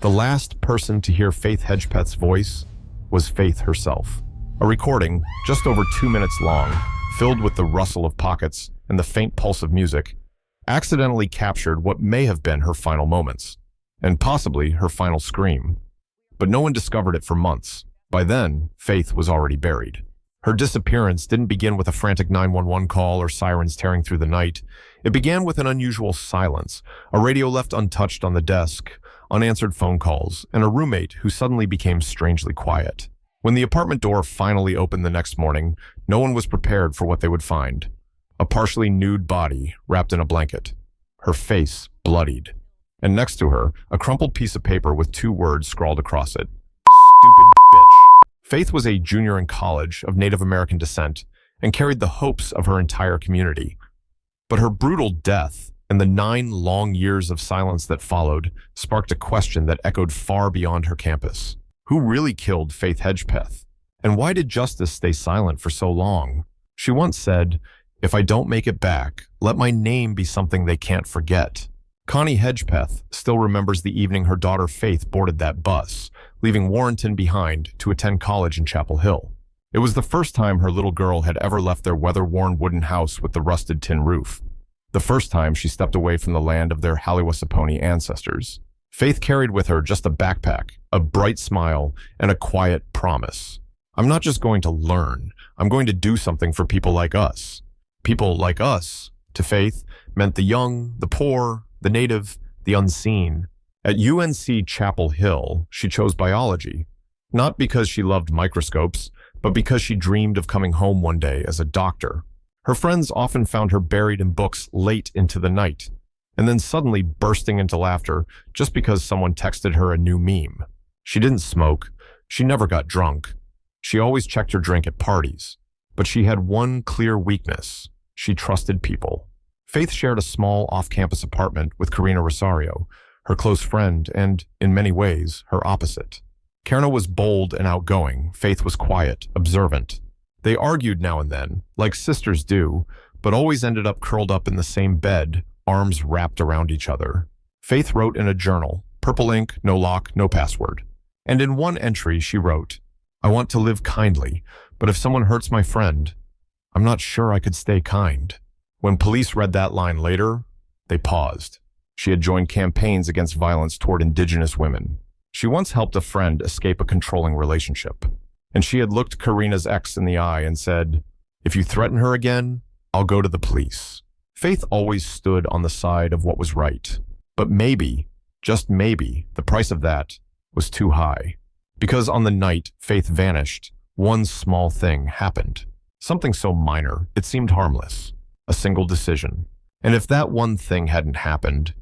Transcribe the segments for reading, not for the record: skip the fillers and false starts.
The last person to hear Faith Hedgepeth's voice was Faith herself. A recording, just over 2 minutes long, filled with the rustle of pockets and the faint pulse of music, accidentally captured what may have been her final moments, and possibly her final scream. But no one discovered it for months. By then, Faith was already buried. Her disappearance didn't begin with a frantic 911 call or sirens tearing through the night. It began with an unusual silence, a radio left untouched on the desk, unanswered phone calls, and a roommate who suddenly became strangely quiet. When the apartment door finally opened the next morning, no one was prepared for what they would find. A partially nude body wrapped in a blanket, her face bloodied, and next to her, a crumpled piece of paper with 2 words scrawled across it. Stupid bitch. Faith was a junior in college of Native American descent and carried the hopes of her entire community. But her brutal death and the 9 long years of silence that followed sparked a question that echoed far beyond her campus. Who really killed Faith Hedgepeth? And why did justice stay silent for so long? She once said, "If I don't make it back, let my name be something they can't forget." Connie Hedgepeth still remembers the evening her daughter Faith boarded that bus, leaving Warrenton behind to attend college in Chapel Hill. It was the first time her little girl had ever left their weather-worn wooden house with the rusted tin roof. The first time she stepped away from the land of their Halliwasaponi ancestors. Faith carried with her just a backpack, a bright smile, and a quiet promise. "I'm not just going to learn, I'm going to do something for people like us." People like us, to Faith, meant the young, the poor, the native, the unseen. At UNC Chapel Hill, she chose biology, not because she loved microscopes, but because she dreamed of coming home one day as a doctor. Her friends often found her buried in books late into the night, and then suddenly bursting into laughter just because someone texted her a new meme. She didn't smoke. She never got drunk. She always checked her drink at parties. But she had one clear weakness. She trusted people. Faith shared a small off-campus apartment with Karina Rosario, her close friend and, in many ways, her opposite. Karina was bold and outgoing. Faith was quiet, observant. They argued now and then, like sisters do, but always ended up curled up in the same bed, arms wrapped around each other. Faith wrote in a journal, purple ink, no lock, no password. And in one entry she wrote, "I want to live kindly, but if someone hurts my friend, I'm not sure I could stay kind." When police read that line later, they paused. She had joined campaigns against violence toward Indigenous women. She once helped a friend escape a controlling relationship. And she had looked Karina's ex in the eye and said, "If you threaten her again, I'll go to the police." Faith always stood on the side of what was right. But maybe, just maybe, the price of that was too high. Because on the night Faith vanished, one small thing happened. Something so minor, it seemed harmless. A single decision. And if that one thing hadn't happened,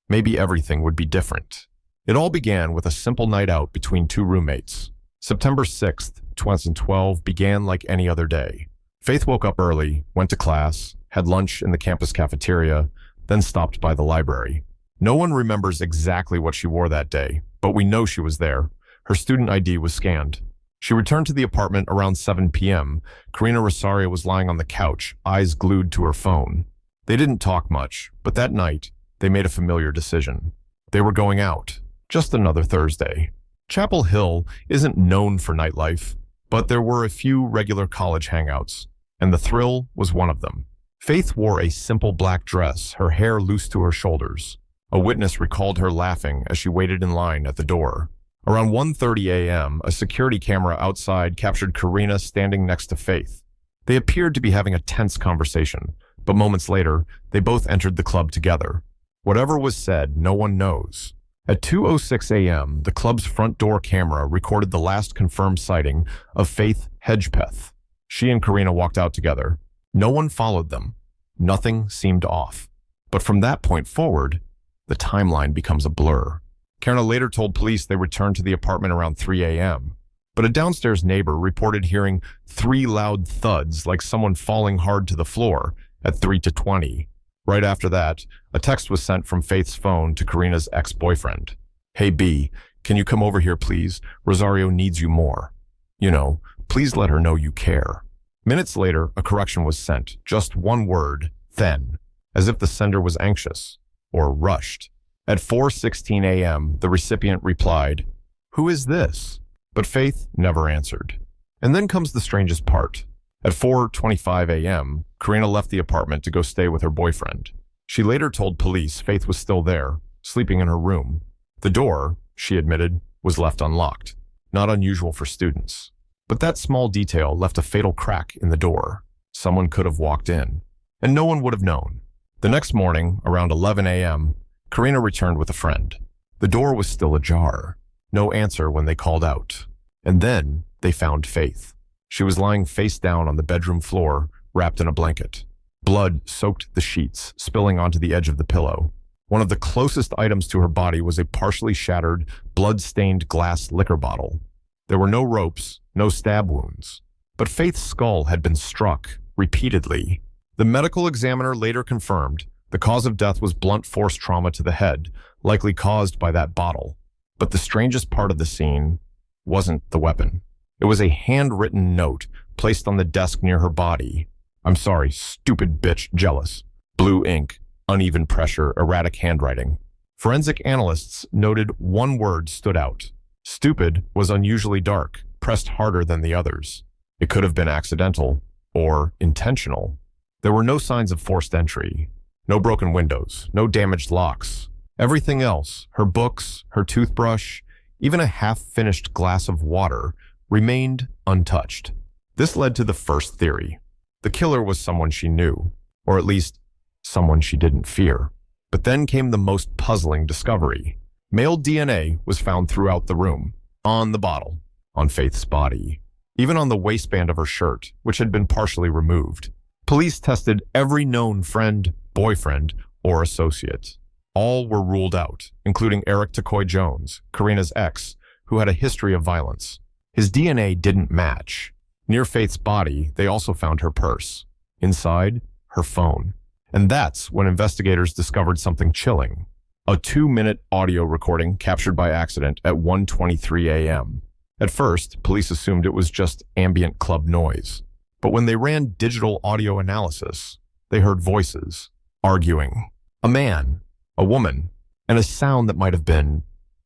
maybe everything would be different. It all began with a simple night out between 2 roommates. September 6th, 2012 began like any other day. Faith woke up early, went to class, had lunch in the campus cafeteria, then stopped by the library. No one remembers exactly what she wore that day, but we know she was there. Her student ID was scanned. She returned to the apartment around 7 p.m. Karina Rosario was lying on the couch, eyes glued to her phone. They didn't talk much, but that night, they made a familiar decision. They were going out. Just another Thursday. Chapel Hill isn't known for nightlife, but there were a few regular college hangouts, and the Thrill was one of them. Faith wore a simple black dress, her hair loose to her shoulders. A witness recalled her laughing as she waited in line at the door. Around 1:30 a.m., a security camera outside captured Karina standing next to Faith. They appeared to be having a tense conversation, but moments later, they both entered the club together. Whatever was said, no one knows. At 2:06 a.m., the club's front door camera recorded the last confirmed sighting of Faith Hedgepeth. She and Karina walked out together. No one followed them. Nothing seemed off. But from that point forward, the timeline becomes a blur. Karina later told police they returned to the apartment around 3 a.m. But a downstairs neighbor reported hearing 3 loud thuds like someone falling hard to the floor at 3:20. Right after that, a text was sent from Faith's phone to Karina's ex-boyfriend. "Hey B, can you come over here please? Rosario needs you more. You know, please let her know you care." Minutes later, a correction was sent, just one word, then, as if the sender was anxious or rushed. At 4:16 a.m., the recipient replied, "Who is this?" But Faith never answered. And then comes the strangest part. At 4:25 a.m., Karina left the apartment to go stay with her boyfriend. She later told police Faith was still there, sleeping in her room. The door, she admitted, was left unlocked. Not unusual for students. But that small detail left a fatal crack in the door. Someone could have walked in, and no one would have known. The next morning, around 11 a.m., Karina returned with a friend. The door was still ajar. No answer when they called out. And then they found Faith. She was lying face down on the bedroom floor, wrapped in a blanket. Blood soaked the sheets, spilling onto the edge of the pillow. One of the closest items to her body was a partially shattered, blood-stained glass liquor bottle. There were no ropes, no stab wounds. But Faith's skull had been struck, repeatedly. The medical examiner later confirmed the cause of death was blunt force trauma to the head, likely caused by that bottle. But the strangest part of the scene wasn't the weapon. It was a handwritten note placed on the desk near her body. "I'm sorry, stupid bitch, jealous." Blue ink, uneven pressure, erratic handwriting. Forensic analysts noted one word stood out. Stupid was unusually dark, pressed harder than the others. It could have been accidental or intentional. There were no signs of forced entry. No broken windows, no damaged locks. Everything else, her books, her toothbrush, even a half-finished glass of water, remained untouched. This led to the first theory. The killer was someone she knew, or at least someone she didn't fear. But then came the most puzzling discovery. Male DNA was found throughout the room, on the bottle, on Faith's body, even on the waistband of her shirt, which had been partially removed. Police tested every known friend, boyfriend, or associate. All were ruled out, including Eric Takoy-Jones, Karina's ex, who had a history of violence. His DNA didn't match. Near Faith's body, they also found her purse. Inside, her phone. And that's when investigators discovered something chilling. A 2-minute audio recording captured by accident at 1:23 a.m. At first, police assumed it was just ambient club noise. But when they ran digital audio analysis, they heard voices, arguing. A man, a woman, and a sound that might have been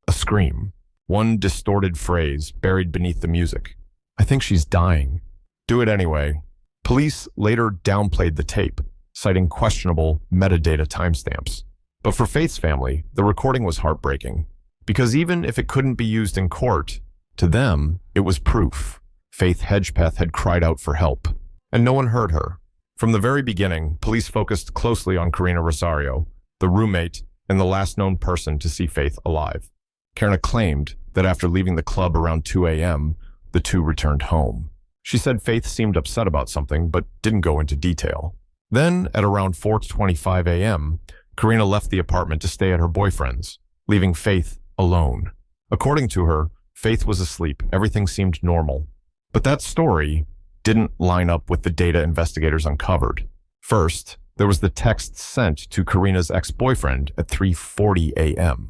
a scream. One distorted phrase buried beneath the music. "I think she's dying." "Do it anyway." Police later downplayed the tape, citing questionable metadata timestamps. But for Faith's family, the recording was heartbreaking. Because even if it couldn't be used in court, to them, it was proof. Faith Hedgepeth had cried out for help, and no one heard her. From the very beginning, police focused closely on Karina Rosario, the roommate and the last known person to see Faith alive. Karina claimed that after leaving the club around 2 a.m., the two returned home. She said Faith seemed upset about something, but didn't go into detail. Then, at around 4:25 a.m., Karina left the apartment to stay at her boyfriend's, leaving Faith alone. According to her, Faith was asleep. Everything seemed normal. But that story didn't line up with the data investigators uncovered. First, there was the text sent to Karina's ex-boyfriend at 3:40 a.m.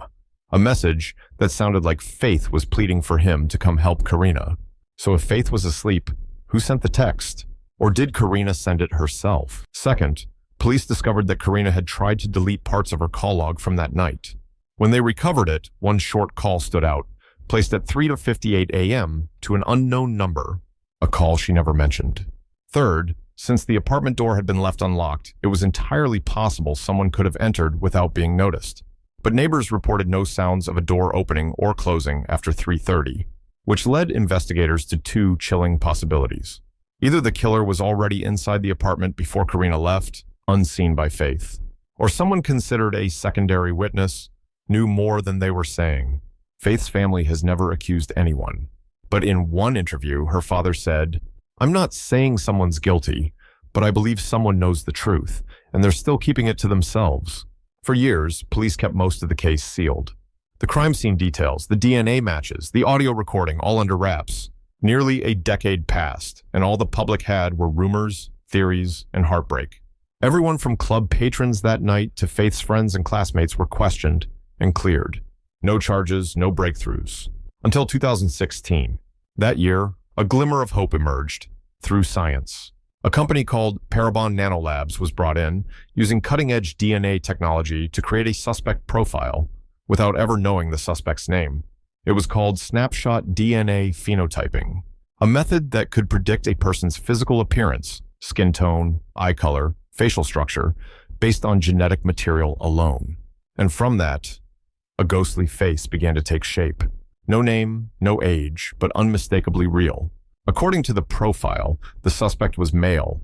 A message that sounded like Faith was pleading for him to come help Karina. So if Faith was asleep, who sent the text? Or did Karina send it herself? Second, police discovered that Karina had tried to delete parts of her call log from that night. When they recovered it, one short call stood out, placed at 3:58 a.m. to an unknown number, a call she never mentioned. Third, since the apartment door had been left unlocked, it was entirely possible someone could have entered without being noticed. But neighbors reported no sounds of a door opening or closing after 3:30, which led investigators to two chilling possibilities. Either the killer was already inside the apartment before Karina left, unseen by Faith, or someone considered a secondary witness knew more than they were saying. Faith's family has never accused anyone. But in one interview, her father said, "I'm not saying someone's guilty, but I believe someone knows the truth, and they're still keeping it to themselves." For years, police kept most of the case sealed. The crime scene details, the DNA matches, the audio recording, all under wraps. Nearly a decade passed, and all the public had were rumors, theories, and heartbreak. Everyone from club patrons that night to Faith's friends and classmates were questioned and cleared. No charges, no breakthroughs. Until 2016. That year, a glimmer of hope emerged through science. A company called Parabon Nanolabs was brought in, using cutting-edge DNA technology to create a suspect profile, without ever knowing the suspect's name. It was called snapshot DNA phenotyping, a method that could predict a person's physical appearance, skin tone, eye color, facial structure, based on genetic material alone. And from that, a ghostly face began to take shape. No name, no age, but unmistakably real. According to the profile, the suspect was male,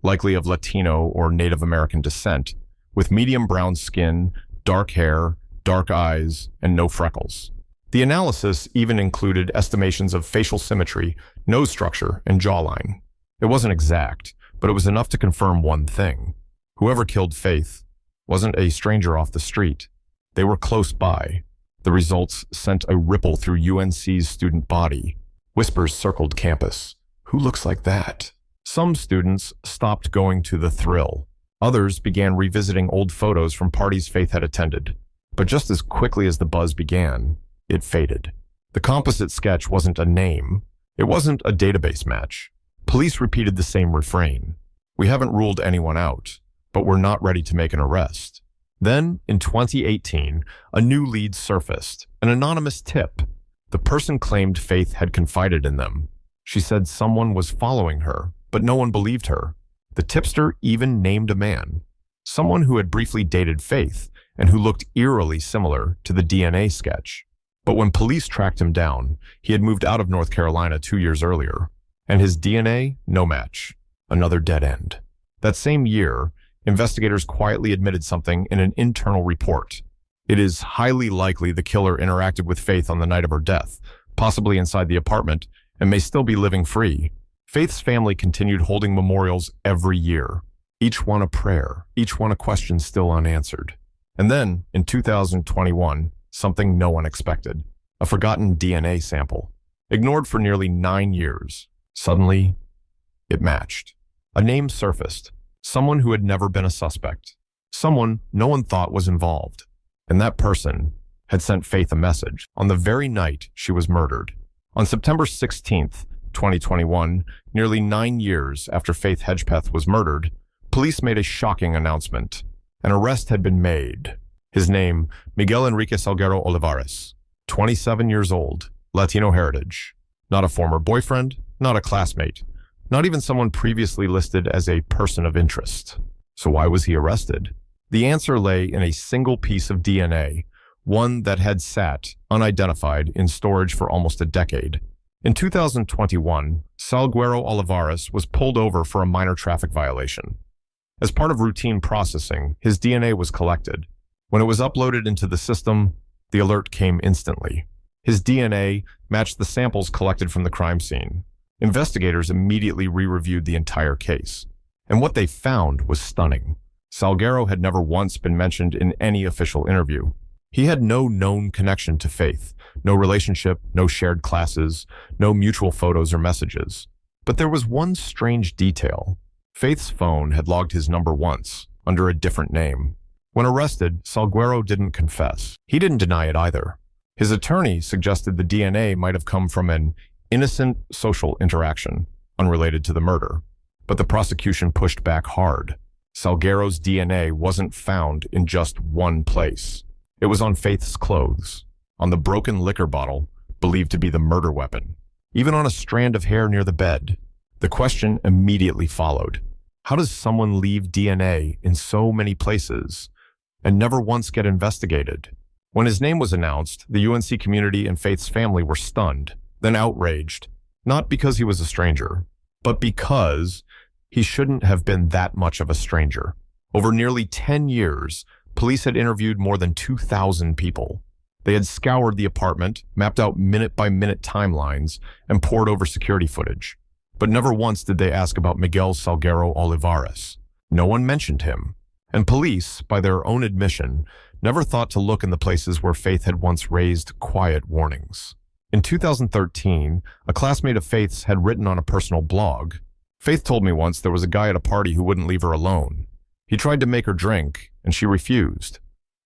likely of Latino or Native American descent, with medium brown skin, dark hair, dark eyes, and no freckles. The analysis even included estimations of facial symmetry, nose structure, and jawline. It wasn't exact, but it was enough to confirm one thing. Whoever killed Faith wasn't a stranger off the street. They were close by. The results sent a ripple through UNC's student body. Whispers circled campus. Who looks like that? Some students stopped going to the thrill. Others began revisiting old photos from parties Faith had attended. But just as quickly as the buzz began, it faded. The composite sketch wasn't a name. It wasn't a database match. Police repeated the same refrain. We haven't ruled anyone out, but we're not ready to make an arrest. Then, in 2018, a new lead surfaced, an anonymous tip. The person claimed Faith had confided in them. She said someone was following her, but no one believed her. The tipster even named a man, someone who had briefly dated Faith and who looked eerily similar to the DNA sketch. But when police tracked him down, he had moved out of North Carolina 2 years earlier, and his DNA, no match. Another dead end. That same year, investigators quietly admitted something in an internal report. It is highly likely the killer interacted with Faith on the night of her death, possibly inside the apartment, and may still be living free. Faith's family continued holding memorials every year, each one a prayer, each one a question still unanswered. And then, in 2021, something no one expected. A forgotten DNA sample. Ignored for nearly 9 years. Suddenly, it matched. A name surfaced. Someone who had never been a suspect. Someone no one thought was involved. And that person had sent Faith a message on the very night she was murdered. On September 16th, 2021, nearly 9 years after Faith Hedgepeth was murdered, police made a shocking announcement. An arrest had been made. His name, Miguel Salguero-Olivares, 27 years old, Latino heritage. Not a former boyfriend, not a classmate, not even someone previously listed as a person of interest. So why was he arrested? The answer lay in a single piece of DNA, one that had sat, unidentified, in storage for almost a decade. In 2021, Salguero-Olivares was pulled over for a minor traffic violation. As part of routine processing, his DNA was collected. When it was uploaded into the system, the alert came instantly. His DNA matched the samples collected from the crime scene. Investigators immediately re-reviewed the entire case. And what they found was stunning. Salguero had never once been mentioned in any official interview. He had no known connection to Faith, no relationship, no shared classes, no mutual photos or messages. But there was one strange detail. Faith's phone had logged his number once, under a different name. When arrested, Salguero didn't confess. He didn't deny it either. His attorney suggested the DNA might have come from an innocent social interaction, unrelated to the murder. But the prosecution pushed back hard. Salguero's DNA wasn't found in just one place. It was on Faith's clothes, on the broken liquor bottle, believed to be the murder weapon, even on a strand of hair near the bed. The question immediately followed. How does someone leave DNA in so many places and never once get investigated? When his name was announced, the UNC community and Faith's family were stunned, then outraged, not because he was a stranger, but because he shouldn't have been that much of a stranger. Over nearly 10 years, police had interviewed more than 2,000 people. They had scoured the apartment, mapped out minute-by-minute timelines, and pored over security footage. But never once did they ask about Miguel Salguero-Olivares. No one mentioned him. And police, by their own admission, never thought to look in the places where Faith had once raised quiet warnings. In 2013, a classmate of Faith's had written on a personal blog, "Faith told me once there was a guy at a party who wouldn't leave her alone. He tried to make her drink, and she refused.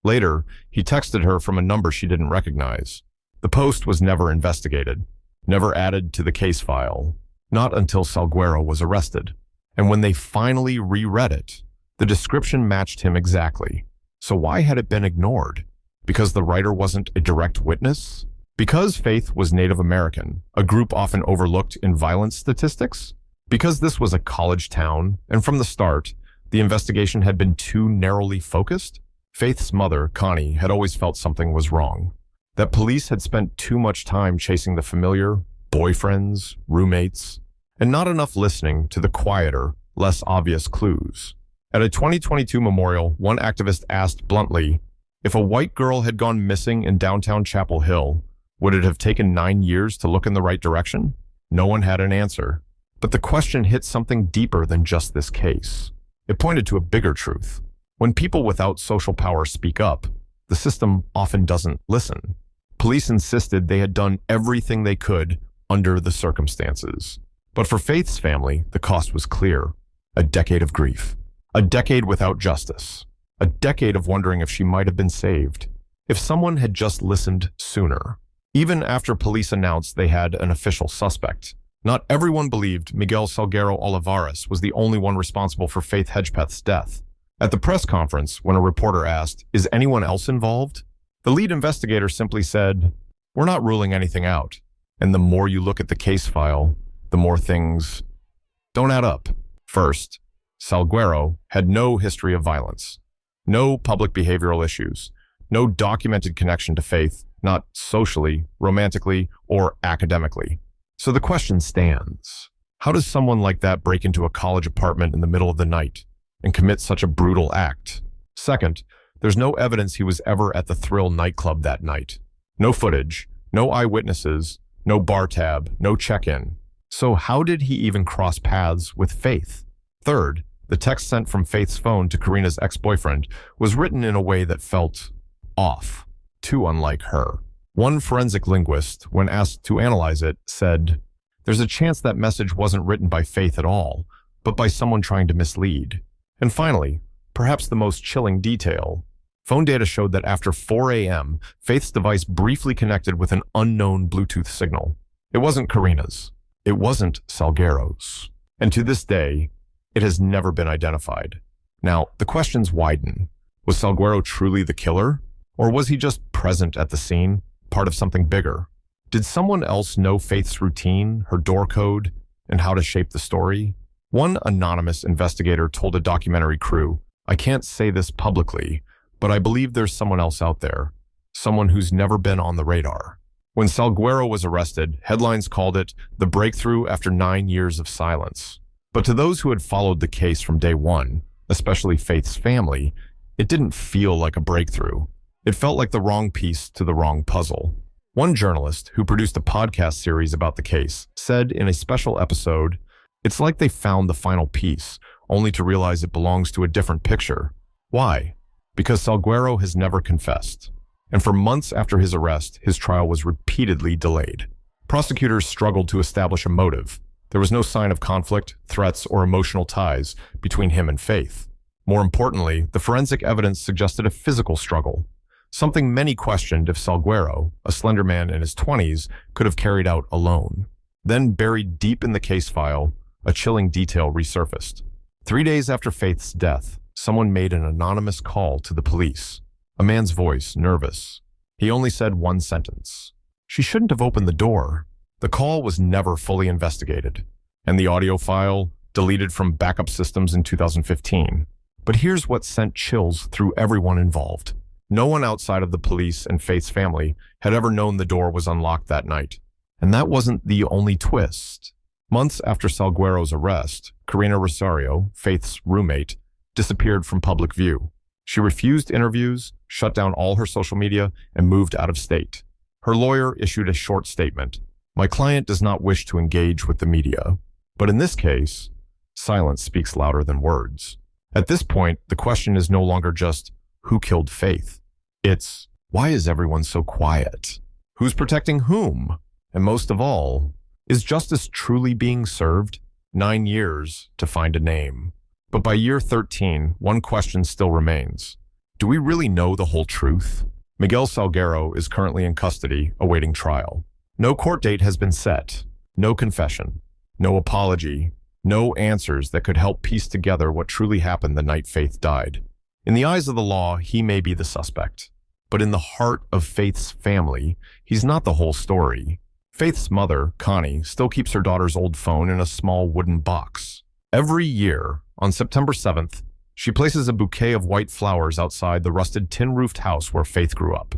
Later, he texted her from a number she didn't recognize. The post was never investigated, never added to the case file, not until Salguero was arrested. And when they finally reread it, the description matched him exactly. So why had it been ignored? Because the writer wasn't a direct witness? Because Faith was Native American, a group often overlooked in violence statistics? Because this was a college town, and from the start, the investigation had been too narrowly focused? Faith's mother, Connie, had always felt something was wrong. That police had spent too much time chasing the familiar, boyfriends, roommates, and not enough listening to the quieter, less obvious clues. At a 2022 memorial, one activist asked bluntly, if a white girl had gone missing in downtown Chapel Hill, would it have taken 9 years to look in the right direction? No one had an answer. But the question hit something deeper than just this case. It pointed to a bigger truth. When people without social power speak up, the system often doesn't listen. Police insisted they had done everything they could under the circumstances. But for Faith's family, the cost was clear. A decade of grief. A decade without justice. A decade of wondering if she might have been saved. If someone had just listened sooner. Even after police announced they had an official suspect, not everyone believed Miguel Salguero-Olivares was the only one responsible for Faith Hedgepeth's death. At the press conference, when a reporter asked, "Is anyone else involved?" the lead investigator simply said, "We're not ruling anything out." And the more you look at the case file, the more things don't add up. First, Salguero had no history of violence, no public behavioral issues, no documented connection to Faith, not socially, romantically, or academically. So the question stands. How does someone like that break into a college apartment in the middle of the night and commit such a brutal act? Second, there's no evidence he was ever at the Thrill nightclub that night. No footage, no eyewitnesses, no bar tab, no check-in. So how did he even cross paths with Faith? Third, the text sent from Faith's phone to Karina's ex-boyfriend was written in a way that felt off, too unlike her. One forensic linguist, when asked to analyze it, said, "There's a chance that message wasn't written by Faith at all, but by someone trying to mislead." And finally, perhaps the most chilling detail, phone data showed that after 4 a.m., Faith's device briefly connected with an unknown Bluetooth signal. It wasn't Karina's. It wasn't Salguero's. And to this day, it has never been identified. Now, the questions widen. Was Salguero truly the killer? Or was he just present at the scene, part of something bigger? Did someone else know Faith's routine, her door code, and how to shape the story? One anonymous investigator told a documentary crew, "I can't say this publicly, but I believe there's someone else out there, someone who's never been on the radar." When Salguero was arrested, headlines called it the breakthrough after 9 years of silence. But to those who had followed the case from day one, especially Faith's family, it didn't feel like a breakthrough. It felt like the wrong piece to the wrong puzzle. One journalist who produced a podcast series about the case said in a special episode, "It's like they found the final piece, only to realize it belongs to a different picture." Why? Because Salguero has never confessed. And for months after his arrest, his trial was repeatedly delayed. Prosecutors struggled to establish a motive. There was no sign of conflict, threats, or emotional ties between him and Faith. More importantly, the forensic evidence suggested a physical struggle, something many questioned if Salguero, a slender man in his 20s, could have carried out alone. Then, buried deep in the case file, a chilling detail resurfaced. 3 days after Faith's death, someone made an anonymous call to the police. A man's voice, nervous. He only said one sentence. "She shouldn't have opened the door." The call was never fully investigated, and the audio file deleted from backup systems in 2015. But here's what sent chills through everyone involved. No one outside of the police and Faith's family had ever known the door was unlocked that night. And that wasn't the only twist. Months after Salguero's arrest, Karina Rosario, Faith's roommate, disappeared from public view. She refused interviews, shut down all her social media, and moved out of state. Her lawyer issued a short statement. "My client does not wish to engage with the media." But in this case, silence speaks louder than words. At this point, the question is no longer just, who killed Faith? It's, why is everyone so quiet? Who's protecting whom? And most of all, is justice truly being served? 9 years to find a name. But by year 13, one question still remains. Do we really know the whole truth? Miguel Salguero is currently in custody, awaiting trial. No court date has been set. No confession. No apology. No answers that could help piece together what truly happened the night Faith died. In the eyes of the law, he may be the suspect. but in the heart of Faith's family, he's not the whole story. Faith's mother, Connie, still keeps her daughter's old phone in a small wooden box. Every year, on September 7th, she places a bouquet of white flowers outside the rusted tin-roofed house where Faith grew up.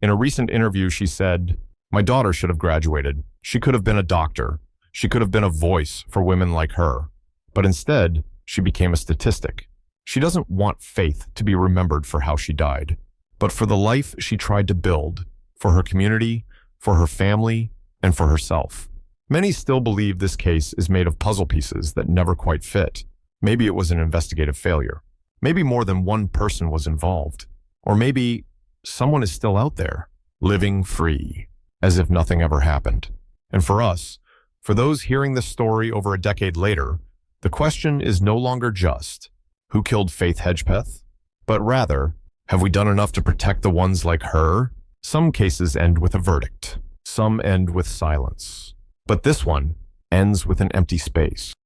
In a recent interview, she said, "My daughter should have graduated. She could have been a doctor. She could have been a voice for women like her. But instead, she became a statistic. She doesn't want Faith to be remembered for how she died, but for the life she tried to build, for her community, for her family, and for herself." Many still believe this case is made of puzzle pieces that never quite fit. Maybe it was an investigative failure. Maybe more than one person was involved. Or maybe someone is still out there, living free, as if nothing ever happened. And for us, for those hearing this story over a decade later, the question is no longer just, who killed Faith Hedgepeth? But rather, have we done enough to protect the ones like her? Some cases end with a verdict. Some end with silence. But this one ends with an empty space.